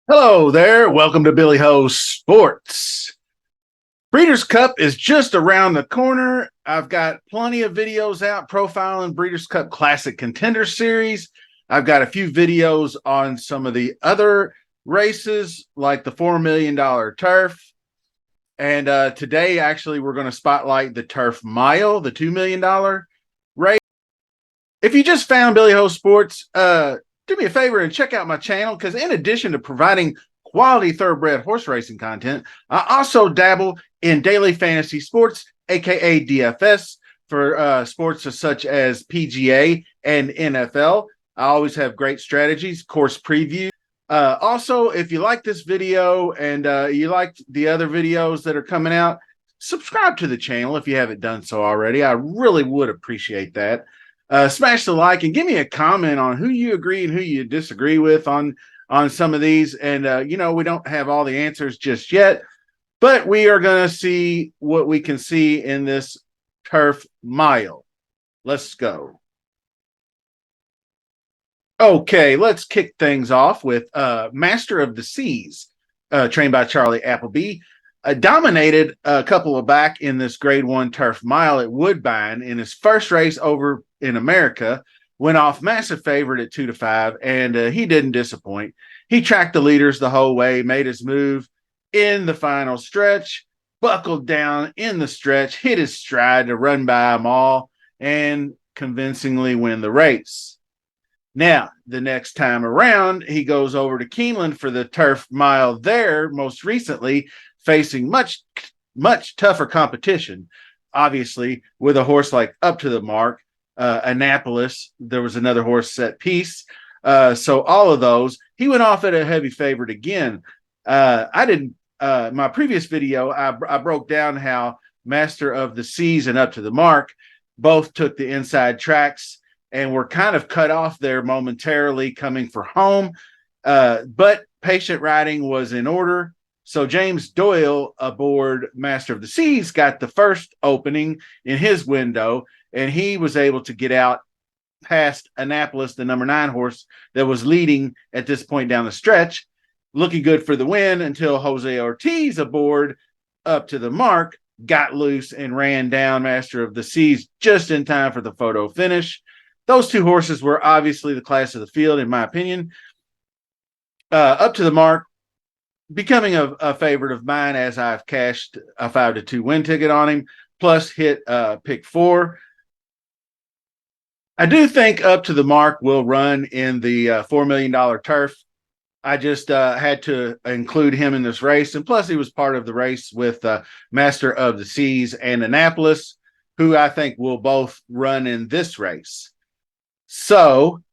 Hello there. Welcome to Billy Ho Sports. Breeders' Cup is just around the corner. I've got plenty of videos out profiling Breeders' Cup Classic Contenders series. I've got a few videos on some of the other races, like the $4 million turf. And today, actually, we're going to spotlight the Turf Mile, the $2 million race. If you just found Billy Ho Sports, do me a favor and check out my channel, because in addition to providing quality thoroughbred horse racing content, I also dabble in daily fantasy sports, aka DFS, for sports such as PGA and NFL. I always have great strategies, course previews. Also, if you like this video and you like the other videos that are coming out, subscribe to the channel if you haven't done so already. I really would appreciate that. Smash the like and give me a comment on who you agree and who you disagree with on some of these. And we don't have all the answers just yet, but we are going to see what we can see in this Turf Mile. Let's go. Okay, let's kick things off with Master of the Seas, trained by Charlie Appleby. Dominated a couple of back in this Grade 1 Turf Mile at Woodbine in his first race over in America. Went off massive favorite at 2-5, and he didn't disappoint. He tracked the leaders the whole way, made his move in the final stretch, buckled down in the stretch, hit his stride to run by them all, and convincingly win the race. Now, the next time around, he goes over to Keeneland for the Turf Mile there, most recently, facing much tougher competition, obviously, with a horse like Up to the Mark, Annapolis. There was another horse, Set Piece. So all of those, he went off at a heavy favorite again. My previous video, I broke down how Master of the Seas and Up to the Mark both took the inside tracks and were kind of cut off there momentarily coming for home. But patient riding was in order. So James Doyle aboard Master of the Seas got the first opening in his window, and he was able to get out past Annapolis, the number 9 horse that was leading at this point down the stretch, looking good for the win until Jose Ortiz aboard Up to the Mark got loose and ran down Master of the Seas just in time for the photo finish. Those two horses were obviously the class of the field, in my opinion. Up to the Mark becoming a favorite of mine, as I've cashed a 5-2 win ticket on him, plus hit pick 4. I do think Up to the Mark will run in the $4 million turf. I just had to include him in this race. And plus, he was part of the race with Master of the Seas and Annapolis, who I think will both run in this race. So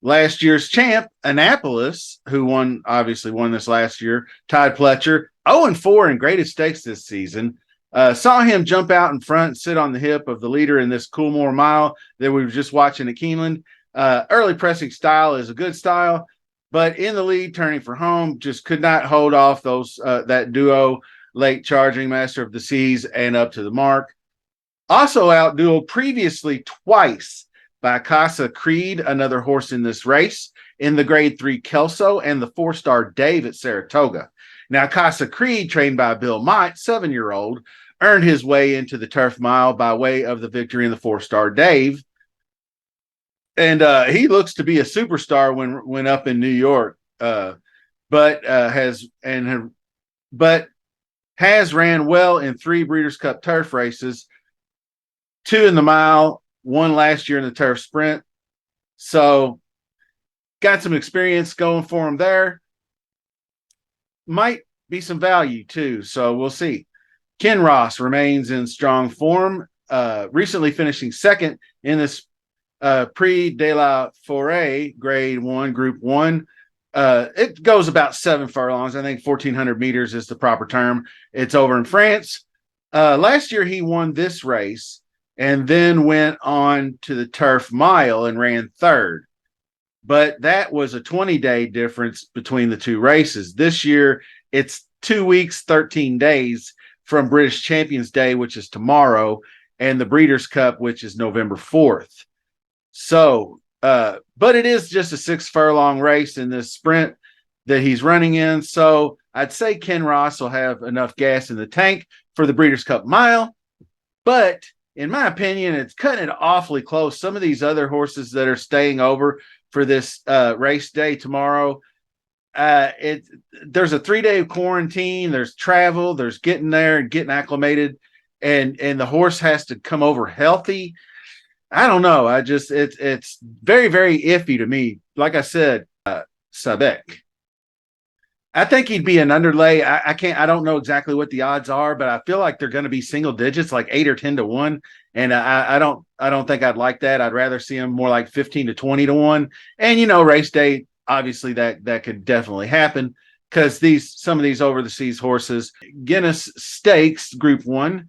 last year's champ, Annapolis, who obviously won this last year, Todd Pletcher, 0-4 in graded stakes this season. Saw him jump out in front and sit on the hip of the leader in this Coolmore Mile that we were just watching at Keeneland. Early pressing style is a good style, but in the lead, turning for home, just could not hold off that duo, late charging Master of the Seas and Up to the Mark. Also outdueled previously twice by Kasa Creed, another horse in this race, in the Grade 3 Kelso and the 4-star Dave at Saratoga. Now, Kasa Creed, trained by Bill Mott, 7-year-old, earned his way into the Turf Mile by way of the victory in the 4-star Dave. And he looks to be a superstar when up in New York, but has ran well in 3 Breeders' Cup turf races, 2 in the mile, 1 last year in the turf sprint. So got some experience going for him there. Might be some value too. So we'll see. Ken Ross remains in strong form, recently finishing second in this Prix de la Forêt Grade 1, Group 1. It goes about 7 furlongs. I think 1,400 meters is the proper term. It's over in France. Last year, he won this race and then went on to the Turf Mile and ran 3rd. But that was a 20-day difference between the 2 races. This year, it's 2 weeks, 13 days from British Champions Day, which is tomorrow, and the Breeders' Cup, which is November 4th. So, but it is just a 6 furlong race in this sprint. that he's running in. So I'd say Ken Ross will have enough gas in the tank for the Breeders' Cup Mile. But in my opinion, it's cutting it awfully close. Some of these other horses that are staying over for this race day tomorrow, there's a 3-day quarantine, there's travel, there's getting there and getting acclimated, and the horse has to come over healthy. I don't know. It's very, very iffy to me. Like I said, Sabek. I think he'd be an underlay. I don't know exactly what the odds are, but I feel like they're going to be single digits, like 8 or 10 to 1. And I don't think I'd like that. I'd rather see him more like 15 to 20 to 1. And race day, obviously that could definitely happen because some of these over the seas horses, Guinness Stakes Group 1,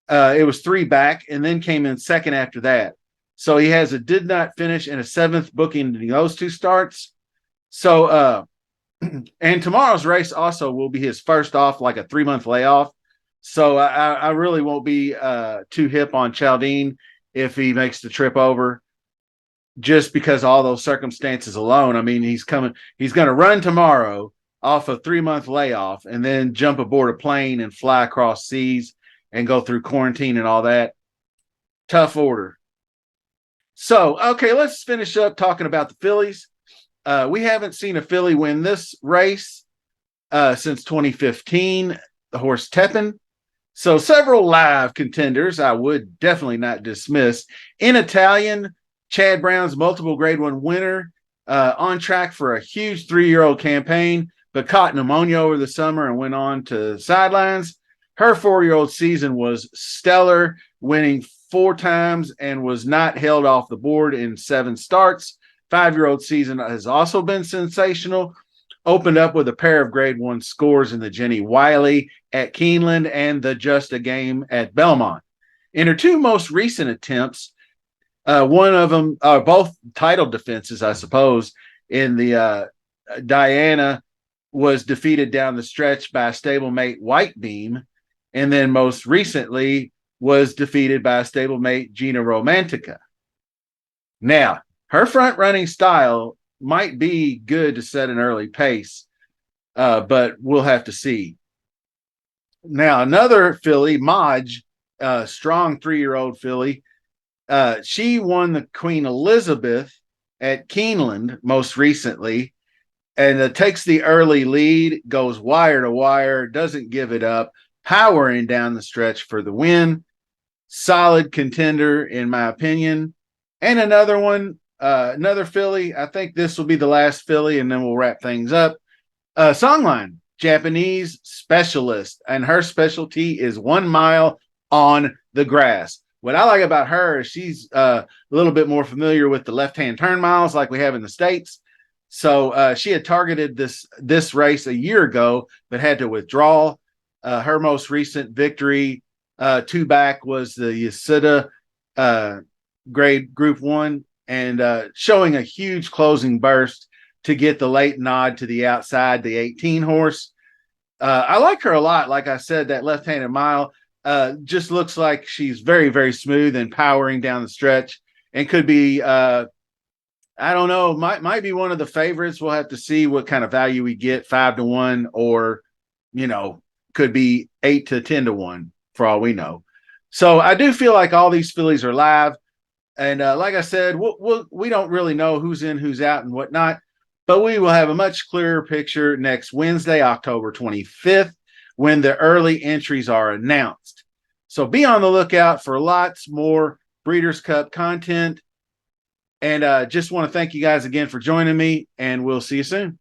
it was 3 back and then came in second after that. So he has a did not finish and a 7th booking in those 2 starts. So and tomorrow's race also will be his first off like a 3-month layoff. So I really won't be too hip on Chaldine if he makes the trip over, just because all those circumstances alone. I mean, he's going to run tomorrow off a 3-month layoff and then jump aboard a plane and fly across seas and go through quarantine and all that. Tough order. So, okay, let's finish up talking about the fillies. We haven't seen a filly win this race since 2015, the horse Tepin. So several live contenders I would definitely not dismiss. In Italian, Chad Brown's multiple grade 1 winner, on track for a huge 3-year-old campaign, but caught pneumonia over the summer and went on to sidelines. Her 4-year-old season was stellar, winning 4 times and was not held off the board in 7 starts. 5-year-old season has also been sensational. Opened up with a pair of grade 1 scores in the Jenny Wiley at Keeneland and the Just a Game at Belmont. In her 2 most recent attempts, one of them, both title defenses, I suppose, in the Diana was defeated down the stretch by stablemate White Beam, and then most recently was defeated by stablemate Gina Romantica. Now, her front running style might be good to set an early pace, but we'll have to see. Now, another filly, Maj, strong 3-year-old filly, she won the Queen Elizabeth at Keeneland most recently, and takes the early lead, goes wire to wire, doesn't give it up, powering down the stretch for the win. Solid contender, in my opinion. And another one, another filly. I think this will be the last filly, and then we'll wrap things up. Songline, Japanese specialist, and her specialty is 1 mile on the grass. What I like about her is she's a little bit more familiar with the left-hand turn miles like we have in the States. So she had targeted this race a year ago, but had to withdraw. Her most recent victory, 2 back, was the Yasuda grade Group 1, and showing a huge closing burst to get the late nod to the outside, the 18 horse. I like her a lot. Like I said, that left-handed mile just looks like she's very, very smooth and powering down the stretch, and could be, I don't know, might be one of the favorites. We'll have to see what kind of value we get, 5 to 1, or, could be 8 to 10 to 1 for all we know. So I do feel like all these fillies are live. And like I said, we don't really know who's in, who's out, and whatnot. But we will have a much clearer picture next Wednesday, October 25th, when the early entries are announced. So be on the lookout for lots more Breeders' Cup content. And just want to thank you guys again for joining me, and we'll see you soon.